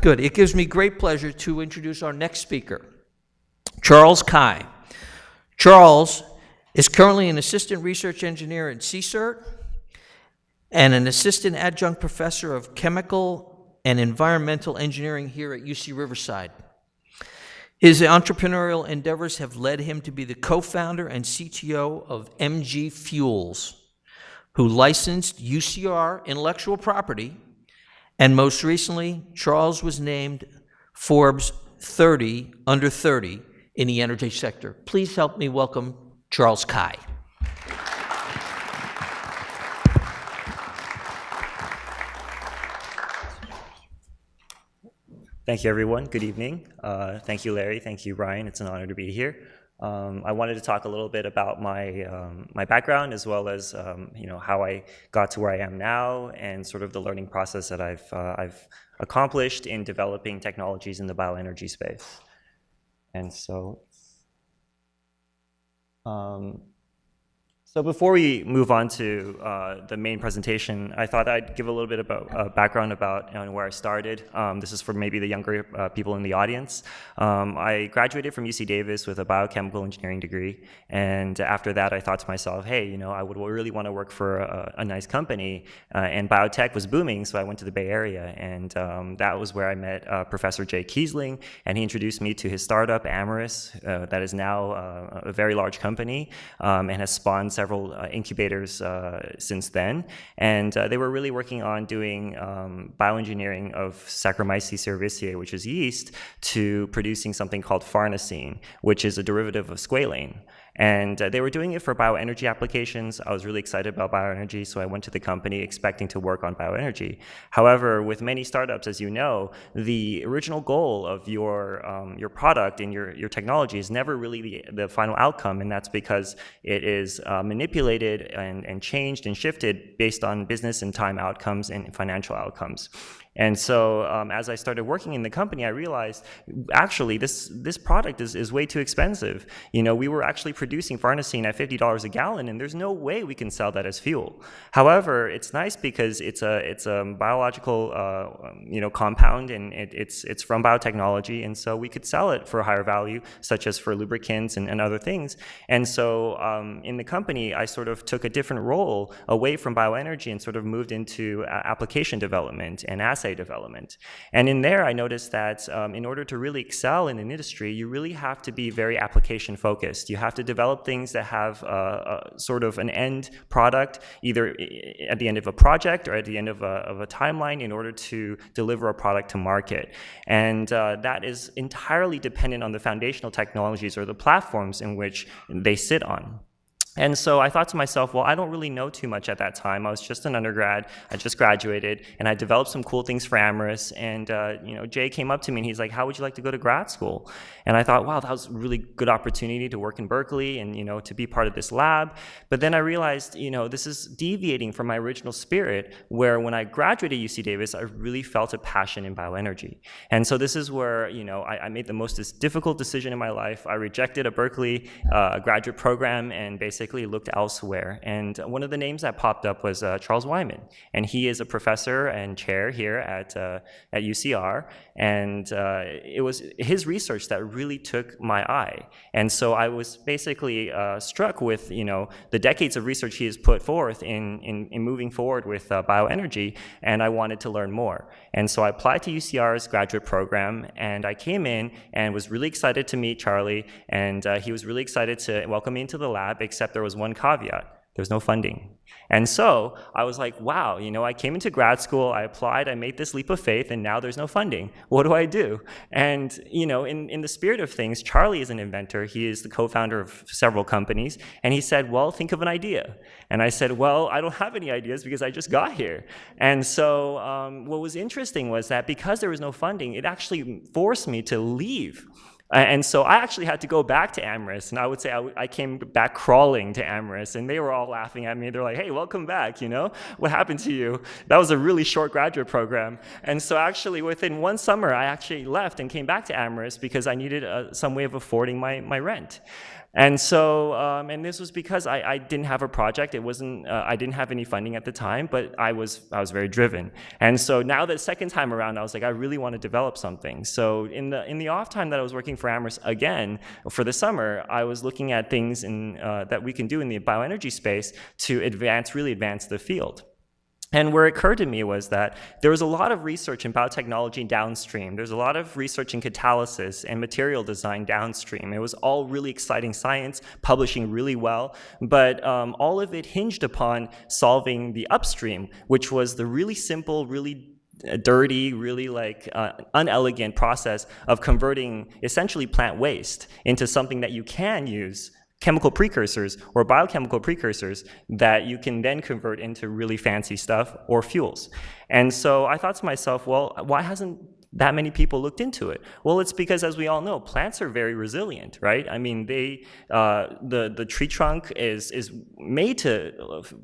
Good. It gives me great pleasure to introduce our next speaker, Charles Kai. Charles is currently an assistant research engineer at CSERT and an assistant adjunct professor of chemical and environmental engineering here at UC Riverside. His entrepreneurial endeavors have led him to be the co-founder and CTO of MG Fuels, who licensed UCR intellectual property. And most recently, Charles was named Forbes 30 under 30 in the energy sector. Please help me welcome Charles Kai. Thank you, everyone. Good evening. Thank you, Larry. Thank you, Brian. It's an honor to be here. I wanted to talk a little bit about my background, as well as how I got to where I am now, and sort of the learning process that I've accomplished in developing technologies in the bioenergy space. And so before we move on to the main presentation, I thought I'd give a little bit about background about where I started. This is for maybe the younger people in the audience. I graduated from UC Davis with a biochemical engineering degree, and after that I thought to myself, hey, I would really want to work for a nice company, and biotech was booming, so I went to the Bay Area, and that was where I met Professor Jay Kiesling, and he introduced me to his startup, Amyris, that is now a very large company, and has spawned several incubators since then, and they were really working on doing bioengineering of Saccharomyces cerevisiae, which is yeast, to producing something called farnesene, which is a derivative of squalane. And they were doing it for bioenergy applications. I was really excited about bioenergy, so I went to the company expecting to work on bioenergy. However, with many startups, as you know, the original goal of your product and your technology is never really the final outcome, and that's because it is manipulated and changed and shifted based on business and time outcomes and financial outcomes. And so as I started working in the company, I realized actually this product is way too expensive. We were actually producing farnesene at $50 a gallon, and there's no way we can sell that as fuel. However, it's nice because it's a biological compound, and it's from biotechnology, and so we could sell it for a higher value, such as for lubricants and other things. And so in the company, I sort of took a different role away from bioenergy and sort of moved into application development and assay development. And in there, I noticed that in order to really excel in an industry, you really have to be very application focused. You have to develop things that have sort of an end product, either at the end of a project or at the end of a timeline, in order to deliver a product to market. And that is entirely dependent on the foundational technologies or the platforms in which they sit on. And so I thought to myself, well, I don't really know too much at that time. I was just an undergrad. I just graduated, and I developed some cool things for Amyris. And Jay came up to me, and he's like, "How would you like to go to grad school?" And I thought, wow, that was a really good opportunity to work in Berkeley and to be part of this lab. But then I realized, this is deviating from my original spirit, where when I graduated UC Davis, I really felt a passion in bioenergy. And so this is where I made the most difficult decision in my life. I rejected a Berkeley graduate program and basically looked elsewhere. And one of the names that popped up was Charles Wyman. And he is a professor and chair here at UCR. And it was his research that really took my eye. And so I was basically struck with the decades of research he has put forth in moving forward with bioenergy, and I wanted to learn more. And so I applied to UCR's graduate program, and I came in and was really excited to meet Charlie, and he was really excited to welcome me into the lab, except there was one caveat: there was no funding. And so I was like, wow, I came into grad school, I applied, I made this leap of faith, and now there's no funding. What do I do? And in the spirit of things, Charlie is an inventor. He is the co-founder of several companies, and he said, well, think of an idea. And I said, well, I don't have any ideas because I just got here. And so what was interesting was that because there was no funding, it actually forced me to leave. And so I actually had to go back to Amyris, and I would say I came back crawling to Amyris, and they were all laughing at me. They're like, hey, welcome back, what happened to you? That was a really short graduate program. And so actually within one summer, I actually left and came back to Amyris because I needed some way of affording my rent. And so, and this was because I didn't have a project. It wasn't, I didn't have any funding at the time, but I was very driven. And so now the second time around, I was like, I really want to develop something. So in the off time that I was working for Amherst again, for the summer, I was looking at things that we can do in the bioenergy space to really advance the field. And where it occurred to me was that there was a lot of research in biotechnology downstream. There's a lot of research in catalysis and material design downstream. It was all really exciting science, publishing really well, but all of it hinged upon solving the upstream, which was the really simple, really dirty, really unelegant process of converting essentially plant waste into something that you can use, chemical precursors or biochemical precursors that you can then convert into really fancy stuff or fuels. And so I thought to myself, well, why hasn't that many people looked into it? Well, it's because, as we all know, plants are very resilient, right? I mean, the tree trunk is made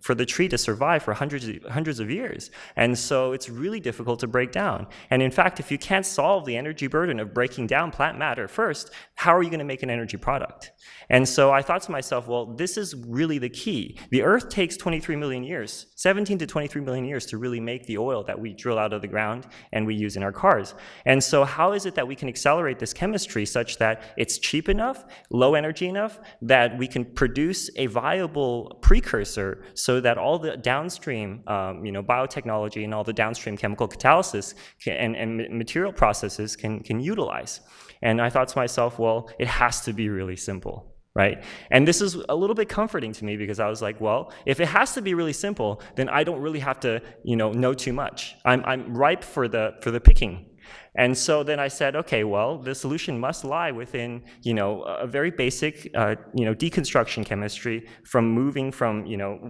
for the tree to survive for hundreds of years, and so it's really difficult to break down. And in fact, if you can't solve the energy burden of breaking down plant matter first, how are you going to make an energy product? And so I thought to myself, well, this is really the key. The Earth takes 23 million years, 17 to 23 million years to really make the oil that we drill out of the ground and we use in our cars. And so how is it that we can accelerate this chemistry such that it's cheap enough, low energy enough, that we can produce a viable precursor so that all the downstream biotechnology and all the downstream chemical catalysis and material processes can utilize? And I thought to myself, well, it has to be really simple. Right? And this is a little bit comforting to me because I was like, well, if it has to be really simple, then I don't really have to, know too much. I'm ripe for the picking. And so then I said, okay, well, the solution must lie within, a very basic, deconstruction chemistry from moving from,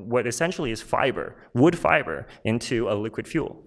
what essentially is wood fiber, into a liquid fuel.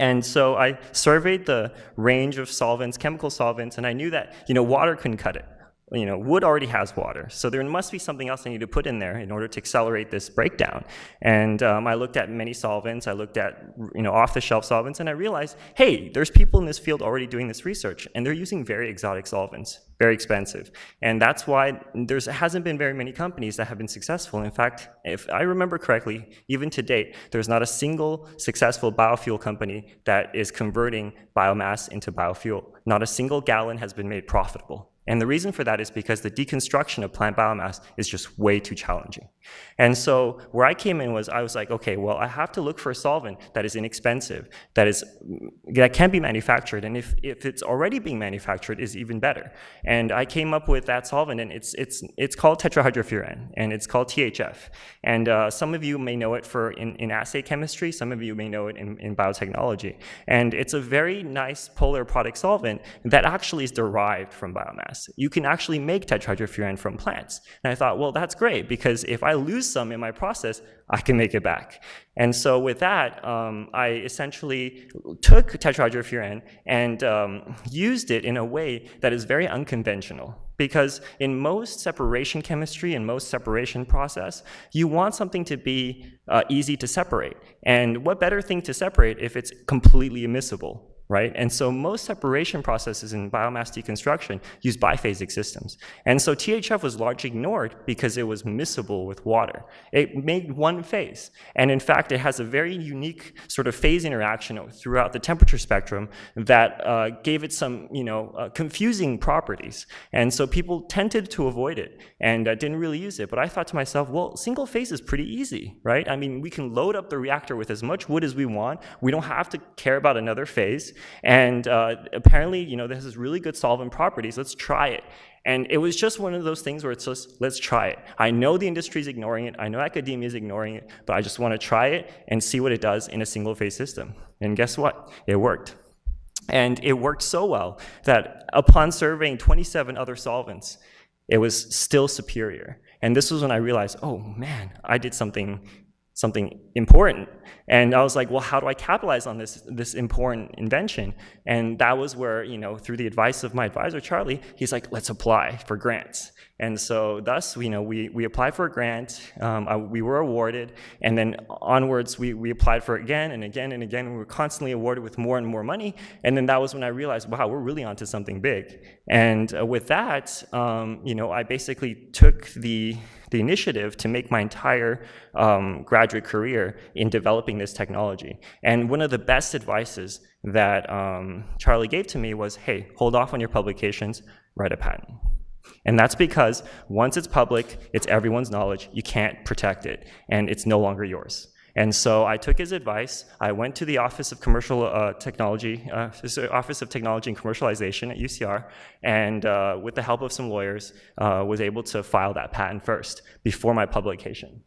And so I surveyed the range of solvents, chemical solvents, and I knew that, water couldn't cut it. Wood already has water, so there must be something else I need to put in there in order to accelerate this breakdown. And I looked at many solvents, I looked at off-the-shelf solvents, and I realized, hey, there's people in this field already doing this research, and they're using very exotic solvents, very expensive. And that's why there hasn't been very many companies that have been successful. In fact, if I remember correctly, even to date, there's not a single successful biofuel company that is converting biomass into biofuel. Not a single gallon has been made profitable. And the reason for that is because the deconstruction of plant biomass is just way too challenging. And so where I came in was, I was like, okay, well, I have to look for a solvent that is inexpensive, that can be manufactured, and if it's already being manufactured, is even better. And I came up with that solvent, and it's called tetrahydrofuran, and it's called THF. And some of you may know it in assay chemistry, some of you may know it in biotechnology. And it's a very nice polar product solvent that actually is derived from biomass. You can actually make tetrahydrofuran from plants. And I thought, well, that's great, because if I lose some in my process, I can make it back. And so with that, I essentially took tetrahydrofuran and used it in a way that is very unconventional. Because in most separation chemistry and most separation process, you want something to be easy to separate. And what better thing to separate if it's completely immiscible? Right? And so most separation processes in biomass deconstruction use biphasic systems. And so THF was largely ignored because it was miscible with water. It made one phase. And in fact, it has a very unique sort of phase interaction throughout the temperature spectrum that gave it some, confusing properties. And so people tended to avoid it and didn't really use it. But I thought to myself, well, single phase is pretty easy, right? I mean, we can load up the reactor with as much wood as we want. We don't have to care about another phase. And apparently, this has really good solvent properties. Let's try it. And it was just one of those things where it's just, let's try it. I know the industry is ignoring it. I know academia is ignoring it. But I just want to try it and see what it does in a single-phase system. And guess what? It worked. And it worked so well that upon surveying 27 other solvents, it was still superior. And this was when I realized, oh, man, I did something something important. And I was like, well, how do I capitalize on this important invention? And that was where, through the advice of my advisor, Charlie, he's like, let's apply for grants. And so thus, we applied for a grant, we were awarded, and then onwards, we applied for it again and again and again, and we were constantly awarded with more and more money. And then that was when I realized, wow, we're really onto something big. And with that, I basically took the initiative to make my entire graduate career in developing this technology. And one of the best advices that Charlie gave to me was, hey, hold off on your publications, write a patent. And that's because once it's public, it's everyone's knowledge, you can't protect it, and it's no longer yours. And so I took his advice. I went to the Office of Technology and Commercialization at UCR, and with the help of some lawyers, was able to file that patent first before my publication.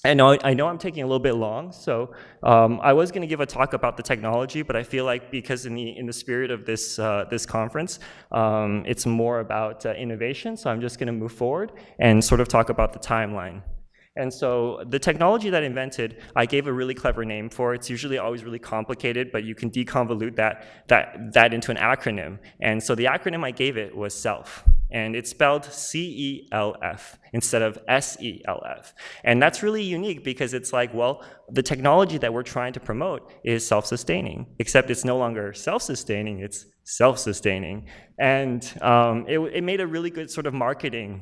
And I know I'm taking a little bit long, so I was going to give a talk about the technology, but I feel like because in the spirit of this conference, it's more about innovation, so I'm just going to move forward and sort of talk about the timeline. And so the technology that I invented, I gave a really clever name for. It's usually always really complicated, but you can deconvolute that into an acronym. And so the acronym I gave it was SELF. And it's spelled C-E-L-F instead of S-E-L-F. And that's really unique because it's like, well, the technology that we're trying to promote is self-sustaining, except it's no longer self-sustaining, it's self-sustaining. And it made a really good sort of marketing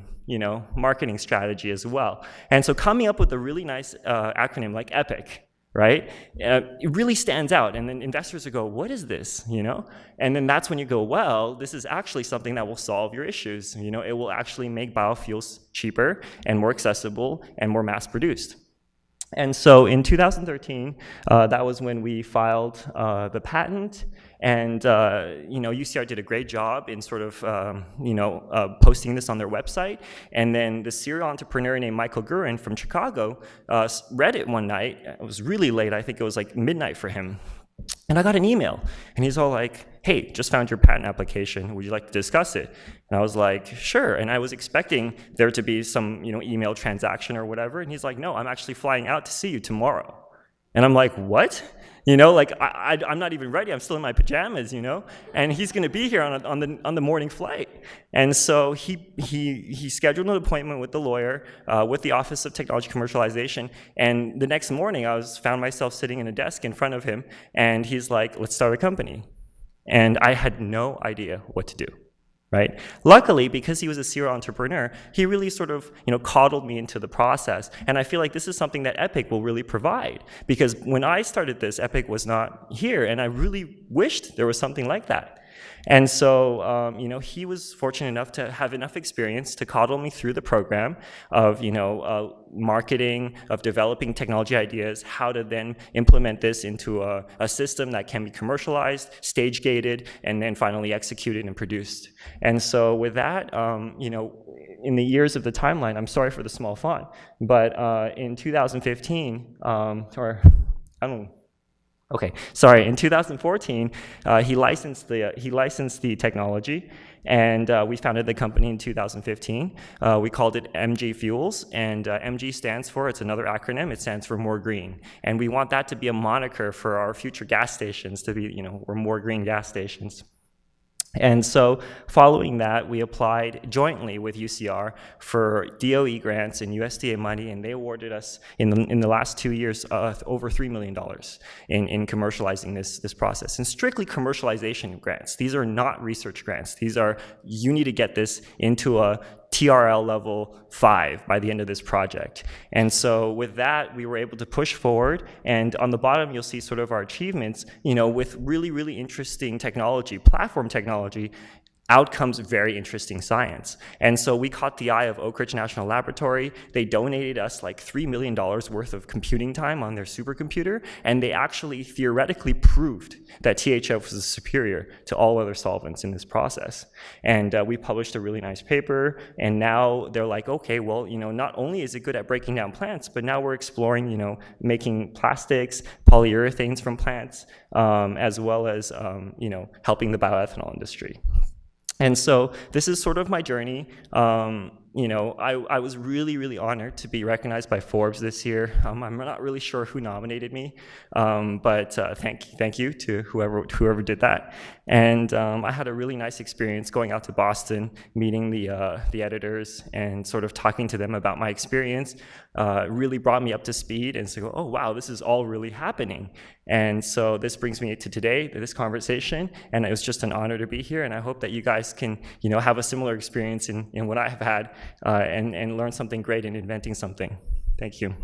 strategy as well. And so coming up with a really nice acronym like EPIC, right? It really stands out, and then investors will go, what is this, And then that's when you go, well, this is actually something that will solve your issues. It will actually make biofuels cheaper and more accessible and more mass-produced. And so in 2013, that was when we filed the patent, and UCR did a great job in sort of posting this on their website. And then the serial entrepreneur named Michael Gurin from Chicago read it one night. It was really late. I think it was like midnight for him. And I got an email, and he's all like, hey, just found your patent application. Would you like to discuss it? And I was like, sure. And I was expecting there to be some email transaction or whatever. And he's like, no, I'm actually flying out to see you tomorrow. And I'm like, what? I'm not even ready. I'm still in my pajamas, and he's going to be here on the morning flight. And so he scheduled an appointment with the lawyer, with the Office of Technology Commercialization. And the next morning, I found myself sitting in a desk in front of him, and he's like, let's start a company. And I had no idea what to do. Right? Luckily, because he was a serial entrepreneur, he really sort of, coddled me into the process. And I feel like this is something that EPIC will really provide. Because when I started this, EPIC was not here, and I really wished there was something like that. And so, he was fortunate enough to have enough experience to coddle me through the program of, marketing, of developing technology ideas, how to then implement this into a system that can be commercialized, stage-gated, and then finally executed and produced. And so with that, in the years of the timeline, I'm sorry for the small font, but in 2015, in 2014, he licensed the technology, and we founded the company in 2015. We called it MG Fuels, and MG stands for, it's another acronym, it stands for More Green. And we want that to be a moniker for our future gas stations, to be, we're more green gas stations. And so following that, we applied jointly with UCR for DOE grants and USDA money, and they awarded us in the last 2 years over $3 million in commercializing this process. And strictly commercialization grants. These are not research grants. These are, you need to get this into a TRL level 5 by the end of this project. And so with that, we were able to push forward, and on the bottom you'll see sort of our achievements, with really, really interesting technology, platform technology, out comes very interesting science. And so we caught the eye of Oak Ridge National Laboratory. They donated us like $3 million worth of computing time on their supercomputer, and they actually theoretically proved that THF was superior to all other solvents in this process. And we published a really nice paper, and now they're like, okay, well, not only is it good at breaking down plants, but now we're exploring, making plastics, polyurethanes from plants, as well as, helping the bioethanol industry. And so this is sort of my journey. I was really, really honored to be recognized by Forbes this year. I'm not really sure who nominated me, but thank you to whoever did that. And I had a really nice experience going out to Boston, meeting the editors, and sort of talking to them about my experience. Really brought me up to speed, and so, oh wow, this is all really happening. And so this brings me to today, to this conversation, and it was just an honor to be here. And I hope that you guys can, have a similar experience in what I have had, and learn something great in inventing something. Thank you.